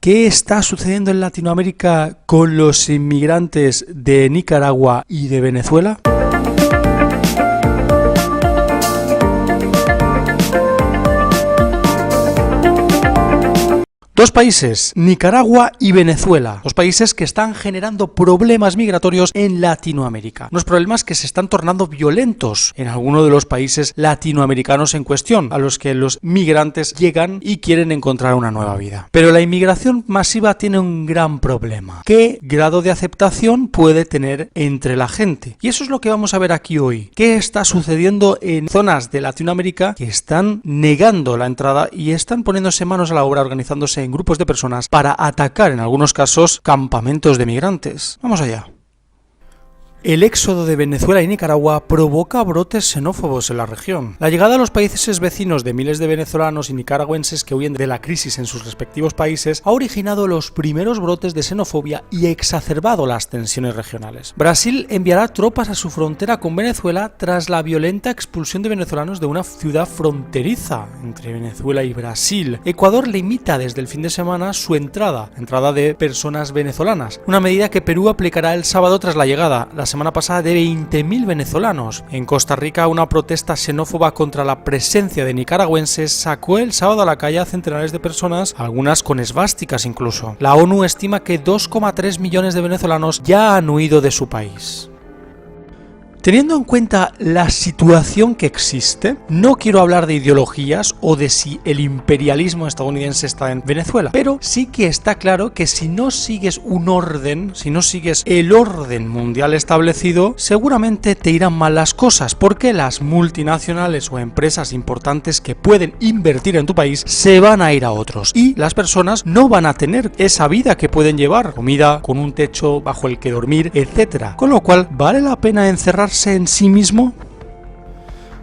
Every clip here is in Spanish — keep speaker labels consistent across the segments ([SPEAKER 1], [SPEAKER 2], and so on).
[SPEAKER 1] ¿Qué está sucediendo en Latinoamérica con los inmigrantes de Nicaragua y de Venezuela? Dos países, Nicaragua y Venezuela, dos países que están generando problemas migratorios en Latinoamérica. Unos problemas que se están tornando violentos en algunos de los países latinoamericanos en cuestión, a los que los migrantes llegan y quieren encontrar una nueva vida. Pero la inmigración masiva tiene un gran problema. ¿Qué grado de aceptación puede tener entre la gente? Y eso es lo que vamos a ver aquí hoy. ¿Qué está sucediendo en zonas de Latinoamérica que están negando la entrada y están poniéndose manos a la obra, organizándose en grupos de personas para atacar en algunos casos campamentos de migrantes? Vamos allá. El éxodo de Venezuela y Nicaragua provoca brotes xenófobos en la región. La llegada a los países vecinos de miles de venezolanos y nicaragüenses que huyen de la crisis en sus respectivos países ha originado los primeros brotes de xenofobia y exacerbado las tensiones regionales. Brasil enviará tropas a su frontera con Venezuela tras la violenta expulsión de venezolanos de una ciudad fronteriza entre Venezuela y Brasil. Ecuador limita desde el fin de semana su entrada de personas venezolanas, una medida que Perú aplicará el sábado tras la llegada la semana pasada de 20.000 venezolanos. En Costa Rica, una protesta xenófoba contra la presencia de nicaragüenses sacó el sábado a la calle a centenares de personas, algunas con esvásticas incluso. La ONU estima que 2,3 millones de venezolanos ya han huido de su país. Teniendo en cuenta la situación que existe, no quiero hablar de ideologías o de si el imperialismo estadounidense está en Venezuela, pero sí que está claro que si no sigues un orden, si no sigues el orden mundial establecido, seguramente te irán mal las cosas, porque las multinacionales o empresas importantes que pueden invertir en tu país se van a ir a otros y las personas no van a tener esa vida que pueden llevar, comida, con un techo bajo el que dormir, etc. Con lo cual, ¿vale la pena encerrarse en sí mismo?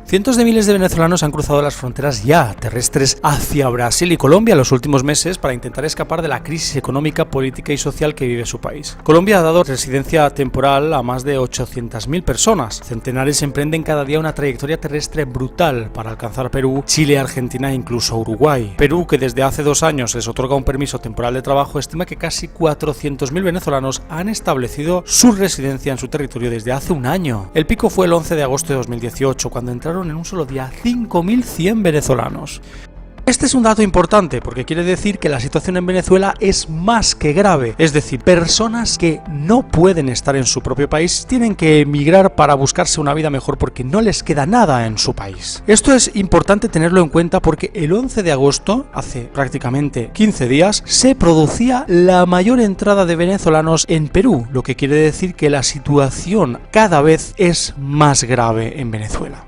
[SPEAKER 1] Cientos de miles de venezolanos han cruzado las fronteras ya terrestres hacia Brasil y Colombia en los últimos meses para intentar escapar de la crisis económica, política y social que vive su país. Colombia ha dado residencia temporal a más de 800.000 personas. Centenares emprenden cada día una trayectoria terrestre brutal para alcanzar Perú, Chile, Argentina e incluso Uruguay. Perú, que desde hace 2 años les otorga un permiso temporal de trabajo, estima que casi 400.000 venezolanos han establecido su residencia en su territorio desde hace 1 año. El pico fue el 11 de agosto de 2018, cuando entraron en un solo día 5.100 venezolanos. Este es un dato importante porque quiere decir que la situación en Venezuela es más que grave, es decir, personas que no pueden estar en su propio país tienen que emigrar para buscarse una vida mejor porque no les queda nada en su país. Esto es importante tenerlo en cuenta porque el 11 de agosto, hace prácticamente 15 días, se producía la mayor entrada de venezolanos en Perú, lo que quiere decir que la situación cada vez es más grave en Venezuela.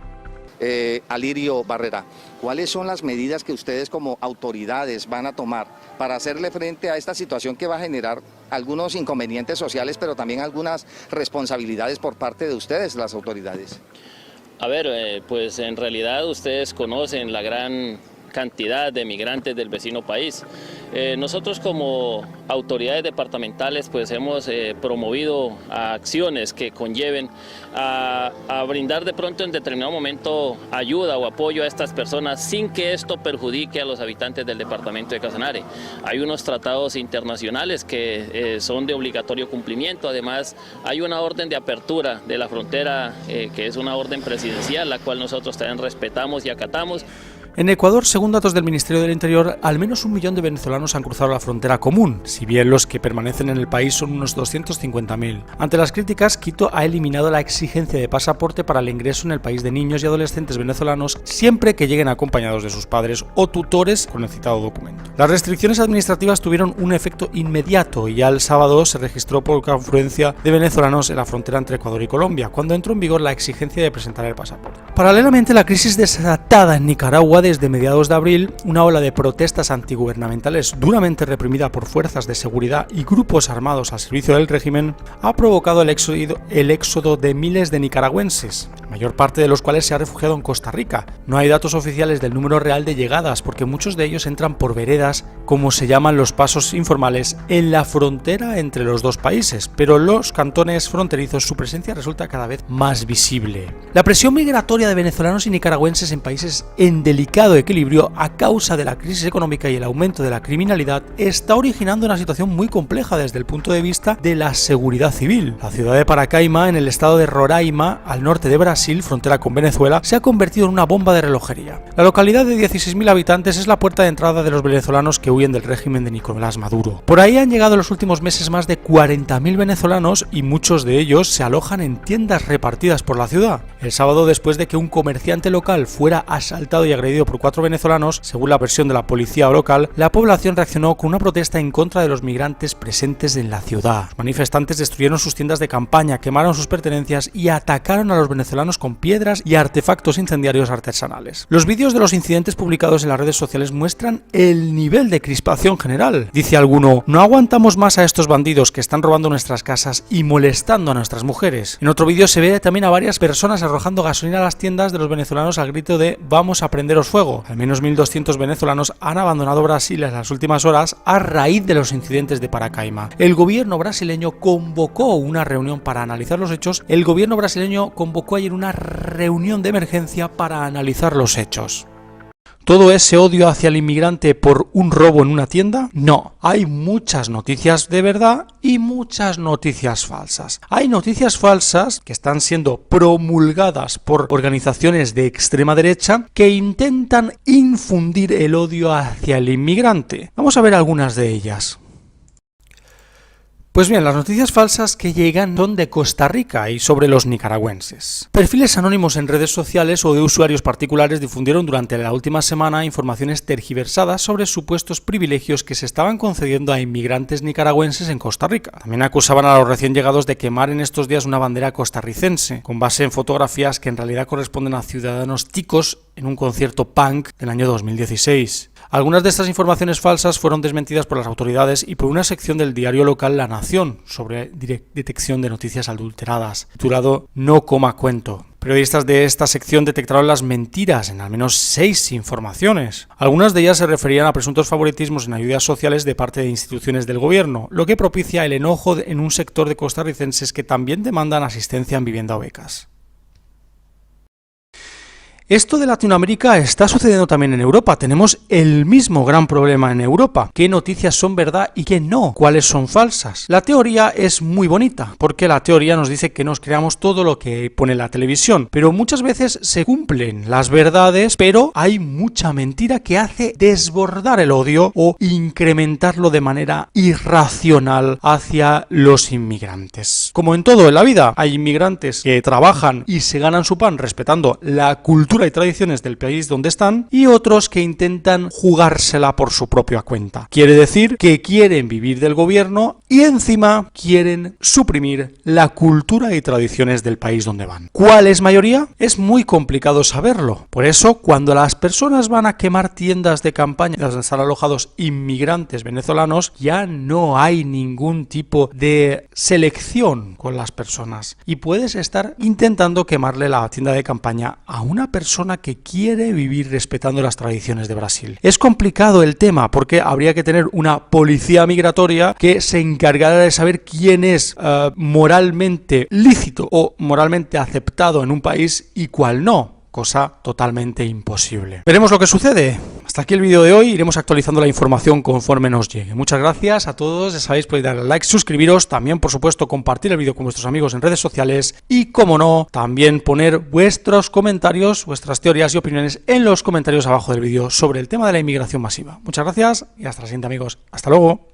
[SPEAKER 2] Alirio Barrera, ¿cuáles son las medidas que ustedes como autoridades van a tomar para hacerle frente a esta situación que va a generar algunos inconvenientes sociales, pero también algunas responsabilidades por parte de ustedes, las autoridades?
[SPEAKER 3] A ver, pues en realidad ustedes conocen la gran cantidad de migrantes del vecino país. Nosotros como autoridades departamentales pues hemos promovido acciones que conlleven a brindar de pronto en determinado momento ayuda o apoyo a estas personas sin que esto perjudique a los habitantes del departamento de Casanare. Hay unos tratados internacionales que son de obligatorio cumplimiento, además hay una orden de apertura de la frontera que es una orden presidencial, la cual nosotros también respetamos y acatamos.
[SPEAKER 1] En Ecuador, según datos del Ministerio del Interior, al menos 1 millón de venezolanos han cruzado la frontera común, si bien los que permanecen en el país son unos 250.000. Ante las críticas, Quito ha eliminado la exigencia de pasaporte para el ingreso en el país de niños y adolescentes venezolanos siempre que lleguen acompañados de sus padres o tutores con el citado documento. Las restricciones administrativas tuvieron un efecto inmediato y ya el sábado se registró poca afluencia de venezolanos en la frontera entre Ecuador y Colombia, cuando entró en vigor la exigencia de presentar el pasaporte. Paralelamente, la crisis desatada en Nicaragua desde mediados de abril, una ola de protestas antigubernamentales duramente reprimida por fuerzas de seguridad y grupos armados al servicio del régimen ha provocado el éxodo de miles de nicaragüenses, la mayor parte de los cuales se ha refugiado en Costa Rica. No hay datos oficiales del número real de llegadas porque muchos de ellos entran por veredas, como se llaman los pasos informales, en la frontera entre los dos países, pero en los cantones fronterizos su presencia resulta cada vez más visible. La presión migratoria de venezolanos y nicaragüenses en países en delicadas delicado equilibrio a causa de la crisis económica y el aumento de la criminalidad está originando una situación muy compleja desde el punto de vista de la seguridad civil. La ciudad de Paracaima, en el estado de Roraima, al norte de Brasil, frontera con Venezuela, se ha convertido en una bomba de relojería. La localidad de 16.000 habitantes es la puerta de entrada de los venezolanos que huyen del régimen de Nicolás Maduro. Por ahí han llegado en los últimos meses más de 40.000 venezolanos y muchos de ellos se alojan en tiendas repartidas por la ciudad. El sábado, después de que un comerciante local fuera asaltado y agredido por 4 venezolanos, según la versión de la policía local, la población reaccionó con una protesta en contra de los migrantes presentes en la ciudad. Los manifestantes destruyeron sus tiendas de campaña, quemaron sus pertenencias y atacaron a los venezolanos con piedras y artefactos incendiarios artesanales. Los vídeos de los incidentes publicados en las redes sociales muestran el nivel de crispación general. Dice alguno: no aguantamos más a estos bandidos que están robando nuestras casas y molestando a nuestras mujeres. En otro vídeo se ve también a varias personas arrojando gasolina a las tiendas de los venezolanos al grito de vamos a prenderos fuego. Al menos 1.200 venezolanos han abandonado Brasil en las últimas horas a raíz de los incidentes de Paracaima. El gobierno brasileño convocó una reunión para analizar los hechos. El gobierno brasileño convocó ayer una reunión de emergencia para analizar los hechos. ¿Todo ese odio hacia el inmigrante por un robo en una tienda? No, hay muchas noticias de verdad y muchas noticias falsas. Hay noticias falsas que están siendo promulgadas por organizaciones de extrema derecha que intentan infundir el odio hacia el inmigrante. Vamos a ver algunas de ellas. Pues bien, las noticias falsas que llegan son de Costa Rica y sobre los nicaragüenses. Perfiles anónimos en redes sociales o de usuarios particulares difundieron durante la última semana informaciones tergiversadas sobre supuestos privilegios que se estaban concediendo a inmigrantes nicaragüenses en Costa Rica. También acusaban a los recién llegados de quemar en estos días una bandera costarricense, con base en fotografías que en realidad corresponden a ciudadanos ticos en un concierto punk del año 2016. Algunas de estas informaciones falsas fueron desmentidas por las autoridades y por una sección del diario local La Nación sobre detección de noticias adulteradas, titulado No coma cuento. Periodistas de esta sección detectaron las mentiras en al menos 6 informaciones. Algunas de ellas se referían a presuntos favoritismos en ayudas sociales de parte de instituciones del gobierno, lo que propicia el enojo en un sector de costarricenses que también demandan asistencia en vivienda o becas. Esto de Latinoamérica está sucediendo también en Europa. Tenemos el mismo gran problema en Europa. ¿Qué noticias son verdad y qué no? ¿Cuáles son falsas? La teoría es muy bonita, porque la teoría nos dice que nos creamos todo lo que pone la televisión, pero muchas veces se cumplen las verdades, pero hay mucha mentira que hace desbordar el odio o incrementarlo de manera irracional hacia los inmigrantes. Como en todo en la vida, hay inmigrantes que trabajan y se ganan su pan respetando la cultura y tradiciones del país donde están, y otros que intentan jugársela por su propia cuenta. Quiere decir que quieren vivir del gobierno y encima quieren suprimir la cultura y tradiciones del país donde van. ¿Cuál es mayoría? Es muy complicado saberlo. Por eso, cuando las personas van a quemar tiendas de campaña donde están alojados inmigrantes venezolanos, ya no hay ningún tipo de selección con las personas y puedes estar intentando quemarle la tienda de campaña a una persona que quiere vivir respetando las tradiciones de Brasil. Es complicado el tema porque habría que tener una policía migratoria que se encargara de saber quién es moralmente lícito o moralmente aceptado en un país y cuál no. Cosa totalmente imposible. Veremos lo que sucede. Hasta aquí el vídeo de hoy, iremos actualizando la información conforme nos llegue. Muchas gracias a todos, ya sabéis, podéis darle like, suscribiros, también por supuesto compartir el vídeo con vuestros amigos en redes sociales y, como no, también poner vuestros comentarios, vuestras teorías y opiniones en los comentarios abajo del vídeo sobre el tema de la inmigración masiva. Muchas gracias y hasta la siguiente, amigos. Hasta luego.